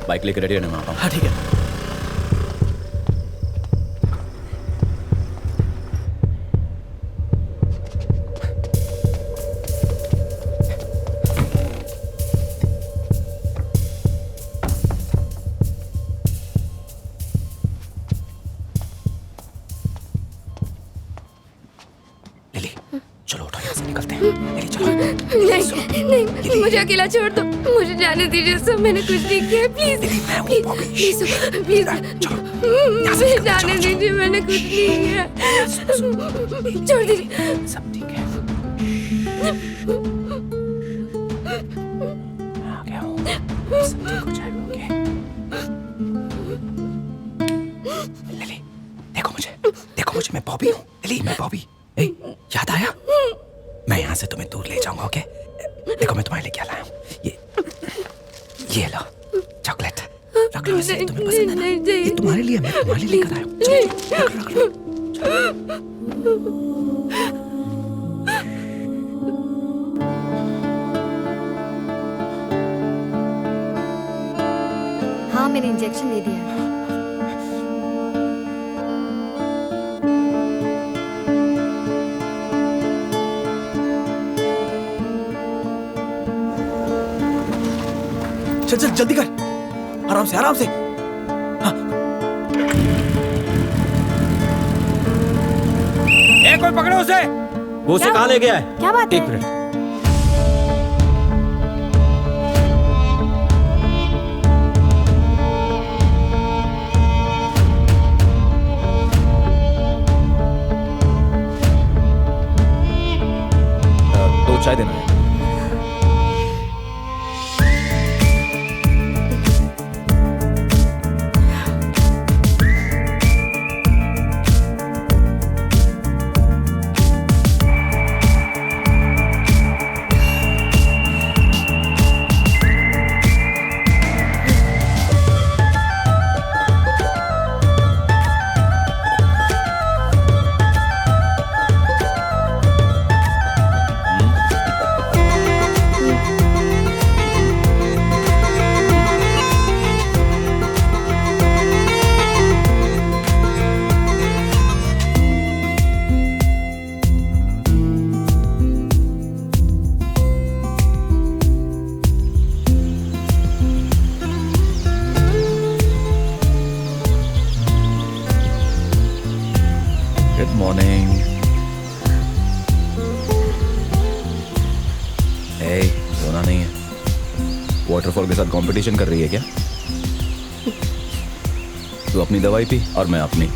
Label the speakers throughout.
Speaker 1: Bike लेकर ready रहने में आता हूँ।
Speaker 2: हाँ ठीक है।
Speaker 1: लिली चलो उठो, यहाँ से निकलते हैं। लिली चलो।
Speaker 3: नहीं, मुझे अकेला छोड़ दो, मुझे जाने दीजिए सर, मैंने कुछ नहीं किया, प्लीज प्लीज मुझे जाने दीजिए, मैंने कुछ नहीं किया, छोड़ दीजिए।
Speaker 1: सब ठीक है, आ गया हूँ, सब ठीक हो जाएगा। ओके लिली, देखो मुझे, मैं बॉबी हूँ। लिली मैं बॉबी। ए, याद आया? मैं यहाँ से तुम्हें दूर ले जाऊंगा। ओके देखो मैं तुम्हारे लिए क्या लाया हूँ। ये लो चॉकलेट, रख लो इसे, तुम्हें पसंद है ना? ये तुम्हारे लिए, मैं तुम्हारे लिए लेकर आया हूँ। रख लो।
Speaker 3: हाँ मैंने इंजेक्शन दे दिया।
Speaker 2: चल जल्दी कर, आराम से आराम से। हाँ।
Speaker 1: कोई पकड़ो उसे। वो उसे कहाँ ले गया है?
Speaker 3: क्या बात है?
Speaker 1: एक मिनट। दो चाय देना है। Good morning. सोना नहीं है। वाटरफॉल के साथ कंपटीशन कर रही है क्या? तू अपनी दवाई पी और मैं अपनी।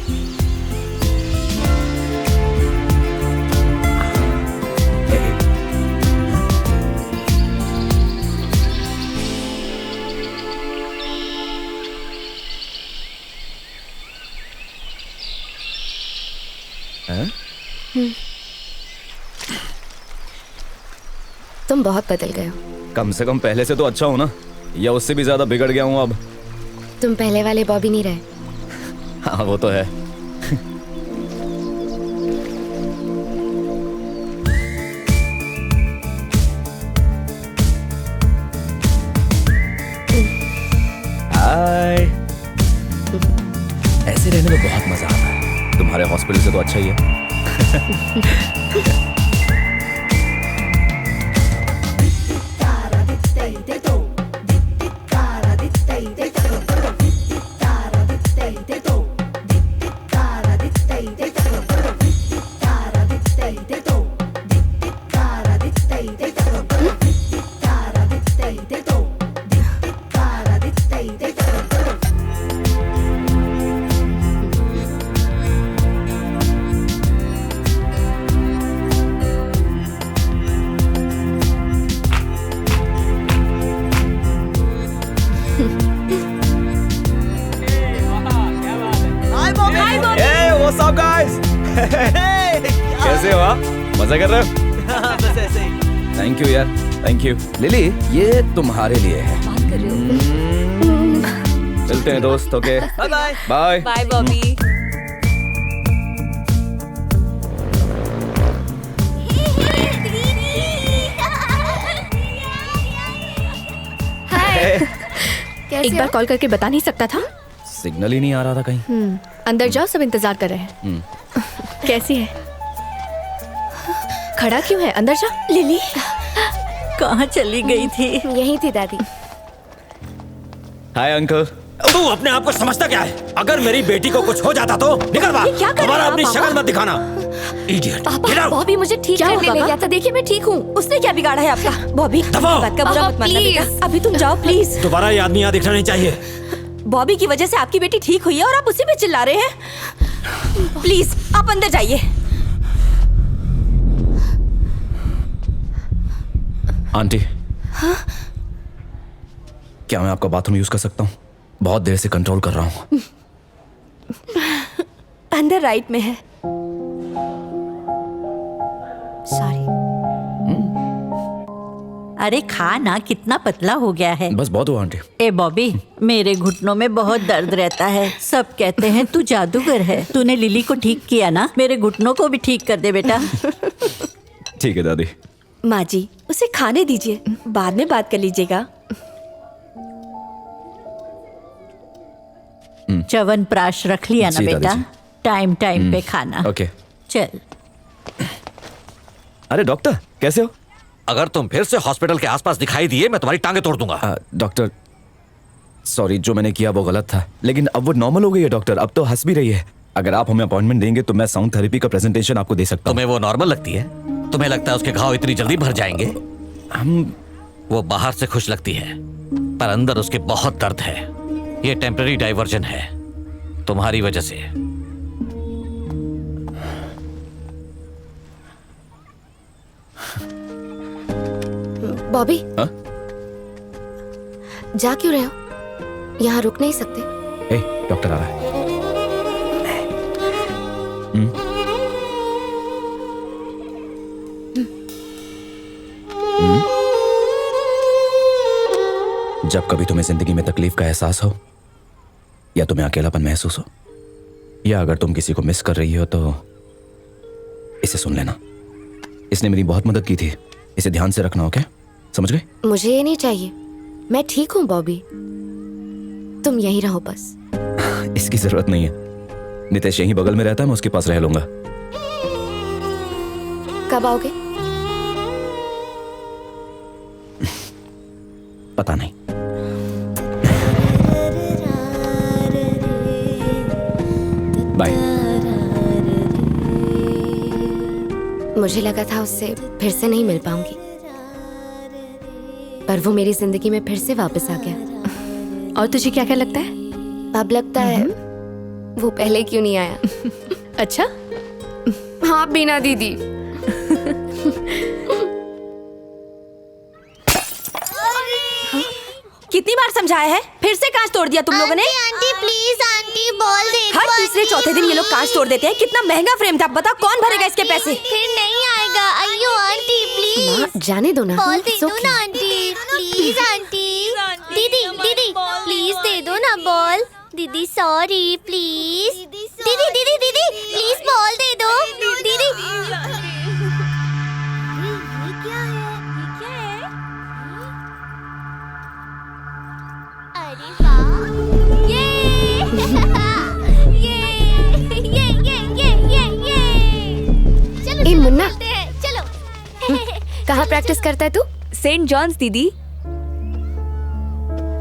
Speaker 3: तुम बहुत बदल गए हो।
Speaker 1: कम से कम पहले से तो अच्छा हो ना, या उससे भी ज्यादा बिगड़ गया हूँ अब।
Speaker 3: तुम पहले वाले बॉबी नहीं रहे।
Speaker 1: हाँ वो तो है। हाय, ऐसे रहने में बहुत मजा आता है। तुम्हारे हॉस्पिटल से तो अच्छा ही है। कैसे हो आप? मजा कर रहे हो?
Speaker 2: बस ऐसे ही।
Speaker 1: थैंक यू यार, थैंक यू। लिली ये तुम्हारे लिए है।
Speaker 3: बात कर रहे हो?
Speaker 1: चलते हैं दोस्त। Okay
Speaker 2: bye bye.
Speaker 1: Bye
Speaker 4: bye Bobby.
Speaker 3: कैसे
Speaker 4: एक बार
Speaker 3: हो?
Speaker 4: कॉल करके बता नहीं सकता था?
Speaker 1: सिग्नल ही नहीं आ रहा था कहीं।
Speaker 4: अंदर जाओ, सब इंतजार कर रहे हैं। कैसी है? खड़ा क्यों है? अंदर जा।
Speaker 5: लिली कहाँ चली गई थी?
Speaker 3: यही थी दादी।
Speaker 1: Hi uncle.
Speaker 2: तू अपने आप को समझता क्या है? अगर मेरी बेटी को कुछ हो जाता तो निकल बाहर।
Speaker 5: क्या कर रहे
Speaker 2: दोबारा
Speaker 5: हैं
Speaker 2: अपनी
Speaker 5: आप,
Speaker 2: शक्ल
Speaker 5: पापा?
Speaker 2: मत दिखाना। इडियट।
Speaker 5: पापा, बॉबी मुझे ठीक
Speaker 4: क्या
Speaker 5: करने
Speaker 4: हुआ,
Speaker 5: ले
Speaker 4: पापा?
Speaker 5: गया था। देखिए मैं ठीक हूँ। उसने क्या बिगाड़ा है आपका? बॉबी
Speaker 2: दबाओ।
Speaker 5: बात का बुरा
Speaker 3: पापा,
Speaker 5: मत मानना
Speaker 3: प्लीज।
Speaker 5: बेटा। अभी तुम जाओ प्लीज।
Speaker 2: दोबारा ये आदमी यहाँ दिखना नहीं चाहिए।
Speaker 5: बॉबी की वजह से आपकी बेटी ठीक हुई है और आप उसी पे चिल्ला रहे हैं। प्लीज आप अंदर जाइए।
Speaker 1: आंटी, क्या मैं आपका बाथरूम यूज कर सकता हूँ? बहुत देर से कंट्रोल कर रहा हूँ।
Speaker 5: अंदर राइट में है। सॉरी।
Speaker 6: अरे खा ना, कितना पतला हो गया है।
Speaker 1: बस बहुत हुआ आंटी।
Speaker 6: ए बॉबी, मेरे घुटनों में बहुत दर्द रहता है। सब कहते हैं तू जादूगर है। तूने लिली को ठीक किया ना, मेरे घुटनों को भी ठीक कर दे बेटा।
Speaker 1: ठीक है दादी।
Speaker 5: माँ जी उसे खाने दीजिए, बाद में बात कर लीजिएगा।
Speaker 6: च्यवनप्राश प्राश रख लिया ना
Speaker 1: जी,
Speaker 6: बेटा।
Speaker 1: दादी
Speaker 6: टाइम टाइम पे खाना।
Speaker 1: ओके।
Speaker 6: चल।
Speaker 1: अरे डॉक्टर, कैसे हो?
Speaker 2: अगर तुम फिर से हॉस्पिटल के आसपास दिखाई दिए मैं तुम्हारी टांगे तोड़ दूंगा।
Speaker 1: डॉक्टर, सॉरी, जो मैंने किया वो गलत था, लेकिन अब वो नॉर्मल हो गई है डॉक्टर। अब तो हंस भी रही है। अगर आप हमें अपॉइंटमेंट देंगे तो मैं साउंड थेरेपी का प्रेजेंटेशन आपको दे सकता हूँ।
Speaker 2: तुम्हें वो नॉर्मल लगती है? तुम्हें लगता है उसके घाव इतनी जल्दी भर जाएंगे?
Speaker 1: हम
Speaker 2: वो बाहर से खुश लगती है पर अंदर उसके बहुत दर्द है। ये टेम्पररी डाइवर्जन है तुम्हारी वजह से।
Speaker 3: बॉबी,
Speaker 1: हाँ?
Speaker 3: जा क्यों रहे हो? यहाँ रुक नहीं सकते।
Speaker 1: ए, डॉक्टर आ रहा है। जब कभी तुम्हें जिंदगी में तकलीफ का एहसास हो या तुम्हें अकेलापन महसूस हो या अगर तुम किसी को मिस कर रही हो तो इसे सुन लेना। इसने मेरी बहुत मदद की थी। इसे ध्यान से रखना, ओके? समझ गए?
Speaker 3: मुझे ये नहीं चाहिए। मैं ठीक हूँ बॉबी, तुम यहीं रहो बस।
Speaker 1: इसकी जरूरत नहीं है। नितेश यहीं बगल में रहता है, मैं उसके पास रह लूंगा।
Speaker 3: कब आओगे?
Speaker 1: पता नहीं। बाय।
Speaker 3: मुझे लगा था उससे फिर से नहीं मिल पाऊंगी, पर वो मेरी जिंदगी में फिर से वापस आ गया।
Speaker 4: और तुझे क्या क्या लगता है?
Speaker 3: अब लगता है वो पहले क्यों नहीं आया।
Speaker 4: अच्छा,
Speaker 3: हाँ बीना दीदी।
Speaker 5: कितनी बार समझाया है? फिर से कांच तोड़ दिया तुम लोगों ने।
Speaker 7: आंटी प्लीज आंटी बॉल दे दो।
Speaker 5: हर तीसरे चौथे दिन ये लोग कांच तोड़ देते हैं। कितना महंगा फ्रेम था, बता कौन भरेगा इसके पैसे?
Speaker 7: फिर नहीं आएगा। अयो आंटी प्लीज
Speaker 3: माँ जाने दो ना।
Speaker 7: बॉल दे
Speaker 3: It's
Speaker 7: दो
Speaker 3: okay.
Speaker 7: ना आंटी प्लीज आंटी। दीदी दीदी प्लीज दे दो ना बॉल। दीदी सॉरी प्लीज। दीदी दीदी दीदी प्लीज बॉल दे दो दीदी। ये क्या है? अरे वाह ये चलो
Speaker 3: ए, मुन्ना।
Speaker 7: चलते हैं, चलो।
Speaker 3: कहाँ प्रैक्टिस करता है तू?
Speaker 5: सेंट जॉन्स दीदी।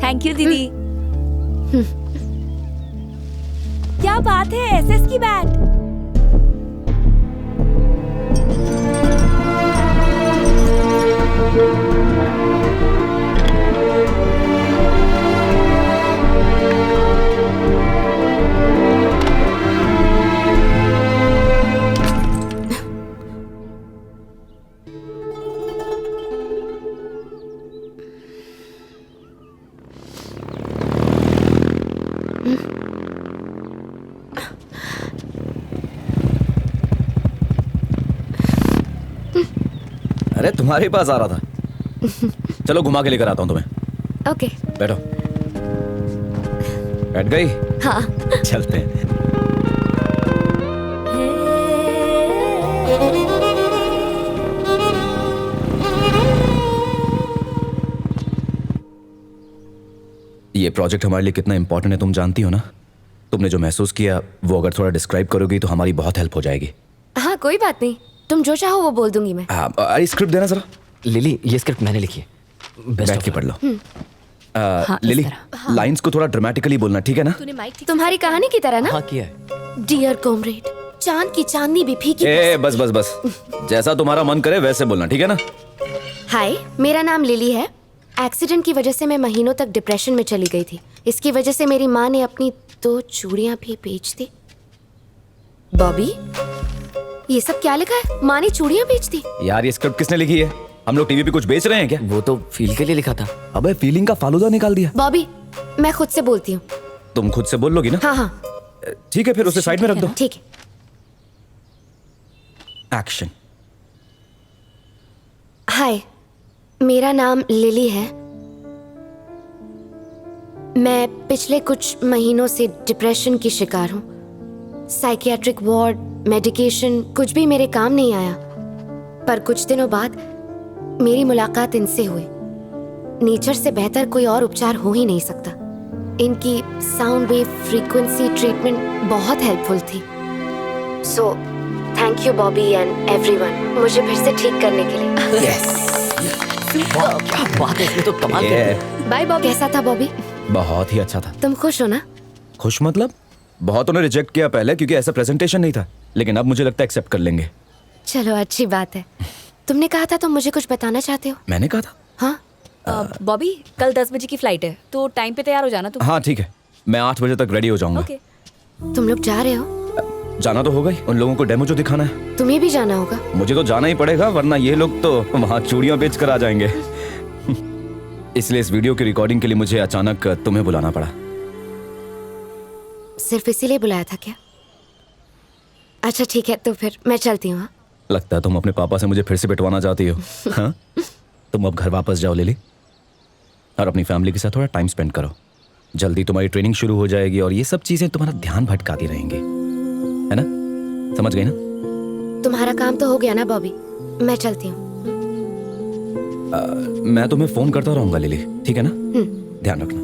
Speaker 5: थैंक यू दीदी। क्या बात है, एसएस की बैंड।
Speaker 1: अरे तुम्हारे पास आ रहा था। चलो घुमा के लेकर आता हूं तुम्हें।
Speaker 3: ओके।
Speaker 1: बैठो। बैठ गई?
Speaker 3: हाँ।
Speaker 1: चलते हैं। ये प्रोजेक्ट हमारे लिए कितना इंपॉर्टेंट है तुम जानती हो ना। तुमने जो महसूस किया वो अगर थोड़ा डिस्क्राइब करोगी तो हमारी बहुत हेल्प हो जाएगी।
Speaker 3: हाँ कोई बात नहीं, तुम जो चाहो वो बोल दूंगी मैं।
Speaker 1: अरे स्क्रिप्ट देना जरा।
Speaker 8: लिली, ये स्क्रिप्ट मैंने लिखी है,
Speaker 1: बैठ के पढ़ लो। लिली, लाइंस को थोड़ा ड्रामेटिकली बोलना, ठीक है ना?
Speaker 3: तुम्हारी कहानी की तरह ना।
Speaker 8: हाँ किया है।
Speaker 3: डियर कॉमरेड, चांद की चांदनी भी फीकी।
Speaker 1: बस बस बस, जैसा तुम्हारा मन करे वैसे बोलना, ठीक है ना?
Speaker 3: हाय, मेरा नाम लिली है। एक्सीडेंट की वजह से मैं महीनों तक डिप्रेशन में चली गई थी। इसकी वजह से मेरी माँ ने अपनी 2 चूड़ियां भी बेच दी। बॉबी, ये सब क्या लिखा है? माँ ने चूड़ियां बेच दी?
Speaker 1: यार ये स्क्रिप्ट किसने लिखी है? हम लोग टीवी पे कुछ बेच रहे हैं क्या?
Speaker 8: वो तो फील के लिए लिखा था।
Speaker 1: अबे फीलिंग का फालूदा निकाल दिया।
Speaker 3: बॉबी, मैं खुद से बोलती हूँ।
Speaker 1: तुम खुद से बोल लोगी ना?
Speaker 3: हाँ हाँ
Speaker 1: ठीक है, फिर उसे साइड में रख दो।
Speaker 3: ठीक है।
Speaker 1: एक्शन।
Speaker 3: हाय, मेरा नाम लिली है। मैं पिछले कुछ महीनों से डिप्रेशन की शिकार हूँ। साइकियाट्रिक वार्ड, मेडिकेशन कुछ भी मेरे काम नहीं आया। पर कुछ दिनों बाद मेरी मुलाकात इनसे हुई। नेचर से बेहतर कोई और उपचार हो ही नहीं सकता। इनकी साउंड वेव फ्रीक्वेंसी ट्रीटमेंट बहुत हेल्पफुल थी। So thank you Bobby and everyone, मुझे फिर से ठीक करने के लिए।
Speaker 8: वाह, क्या बात है, इसमें तो कमाल कर दिया।
Speaker 3: बाय बॉबी। कैसा था बॉबी?
Speaker 1: बहुत ही अच्छा था।
Speaker 3: तुम खुश हो ना?
Speaker 1: खुश मतलब? बहुतों ने रिजेक्ट किया पहले क्योंकि ऐसा प्रेजेंटेशन नहीं था, लेकिन अब मुझे लगता है एक्सेप्ट कर लेंगे।
Speaker 3: चलो अच्छी बात है। तुमने कहा था तुम मुझे कुछ बताना चाहते हो।
Speaker 1: मैंने कहा था?
Speaker 3: हाँ।
Speaker 9: बॉबी, कल 10 बजे की फ्लाइट है तो टाइम पे तैयार हो जाना तुम।
Speaker 1: हाँ ठीक है, मैं 8 बजे तक रेडी हो जाऊंगा।
Speaker 9: ओके।
Speaker 3: तुम लोग जा रहे हो?
Speaker 1: जाना तो होगा ही, उन लोगों को डेमो जो दिखाना है।
Speaker 3: तुम्हें भी जाना होगा।
Speaker 1: मुझे तो जाना ही पड़ेगा, वरना ये लोग तो वहाँ चूड़ियां बेच कर आ जाएंगे। इसलिए इस वीडियो की रिकॉर्डिंग के लिए मुझे अचानक तुम्हें बुलाना पड़ा।
Speaker 3: सिर्फ इसीलिए बुलाया था क्या? अच्छा ठीक है, तो फिर मैं चलती हूँ।
Speaker 1: लगता है तुम अपने पापा से मुझे फिर से पिटवाना चाहती हो। हाँ? तुम अब घर वापस जाओ लिली, और अपनी फैमिली के साथ थोड़ा टाइम स्पेंड करो। जल्दी तुम्हारी ट्रेनिंग शुरू हो जाएगी और ये सब चीजें तुम्हारा ध्यान भटकाती रहेंगी, है ना? समझ गई ना?
Speaker 3: तुम्हारा काम तो हो गया ना बॉबी, मैं चलती हूँ।
Speaker 1: मैं तुम्हें फोन करता रहूंगा लिली, ठीक है ना? ध्यान रखना।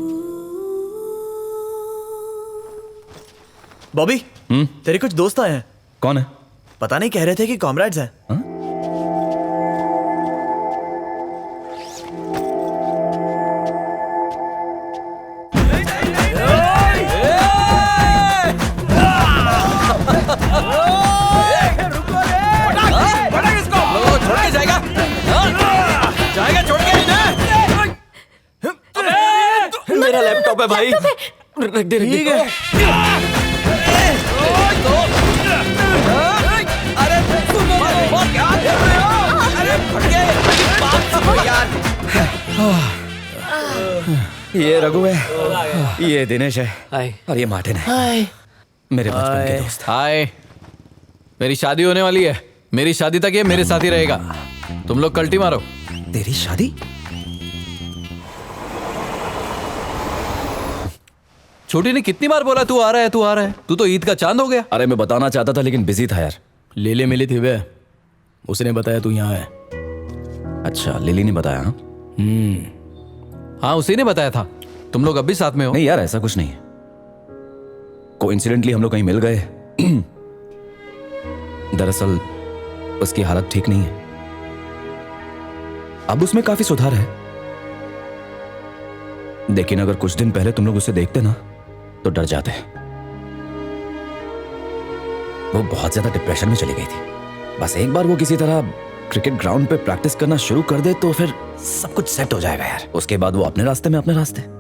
Speaker 10: बॉबी, तेरे कुछ दोस्त आए हैं।
Speaker 1: कौन है?
Speaker 10: पता नहीं, कह रहे थे कि कॉमरेड्स हैं।
Speaker 1: हाँ?
Speaker 8: मेरा लैपटॉप है भाई, रख दे, ठीक है।
Speaker 1: ये रघु है, ये दिनेश है, और ये मार्टिन है, मेरे बचपन के दोस्त।
Speaker 11: हाय, मेरी शादी होने वाली है। मेरी शादी तक ये मेरे साथ ही रहेगा। तुम लोग कल्टी मारो।
Speaker 1: तेरी शादी?
Speaker 11: छोटी ने कितनी बार बोला तू आ रहा है, तू आ रहा है। तू तो ईद का चांद हो गया।
Speaker 1: अरे मैं बताना चाहता था लेकिन बिजी था यार।
Speaker 11: लिली मिली थी वे, उसने बताया तू यहाँ है।
Speaker 1: अच्छा, लिली ने बताया?
Speaker 11: हाँ उसी ने बताया था। तुम लोग अब भी साथ में हो?
Speaker 1: नहीं यार, ऐसा कुछ नहीं है। कोइंसिडेंटली हम लोग कहीं मिल गए। दरअसल उसकी हालत ठीक नहीं है। अब उसमें काफी सुधार है, लेकिन अगर कुछ दिन पहले तुम लोग उसे देखते ना तो डर जाते। वो बहुत ज्यादा डिप्रेशन में चली गई थी। बस एक बार वो किसी तरह क्रिकेट ग्राउंड पे प्रैक्टिस करना शुरू कर दे तो फिर सब कुछ सेट हो जाएगा यार। उसके बाद वो अपने रास्ते में अपने रास्ते।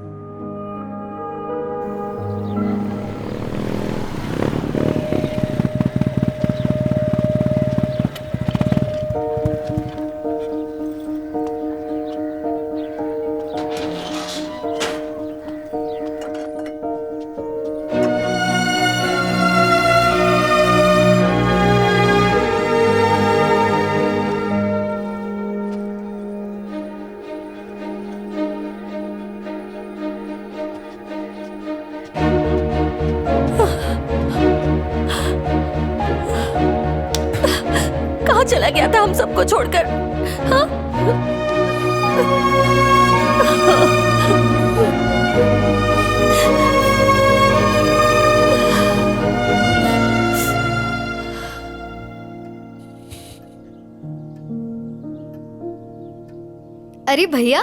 Speaker 5: कहाँ चला गया था हम सबको छोड़कर? हाँ?
Speaker 3: अरे भैया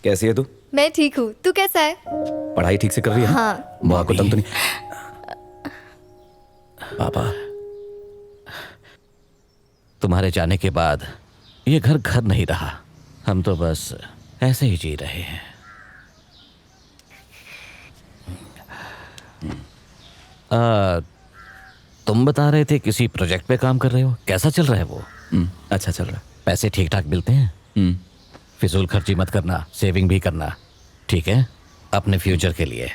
Speaker 1: कैसी है तू?
Speaker 3: मैं ठीक हूँ, तू कैसा है?
Speaker 1: पढ़ाई ठीक से कर रही है?
Speaker 3: हाँ।
Speaker 1: माँ को तंग तो नहीं? पापा,
Speaker 2: तुम्हारे जाने के बाद ये घर घर नहीं रहा। हम तो बस ऐसे ही जी रहे हैं। तुम बता रहे थे किसी प्रोजेक्ट पे काम कर रहे हो, कैसा चल रहा है वो?
Speaker 1: अच्छा चल रहा है।
Speaker 2: पैसे ठीक ठाक मिलते हैं? फिजूल खर्ची मत करना, सेविंग भी करना, ठीक है? अपने फ्यूचर के लिए।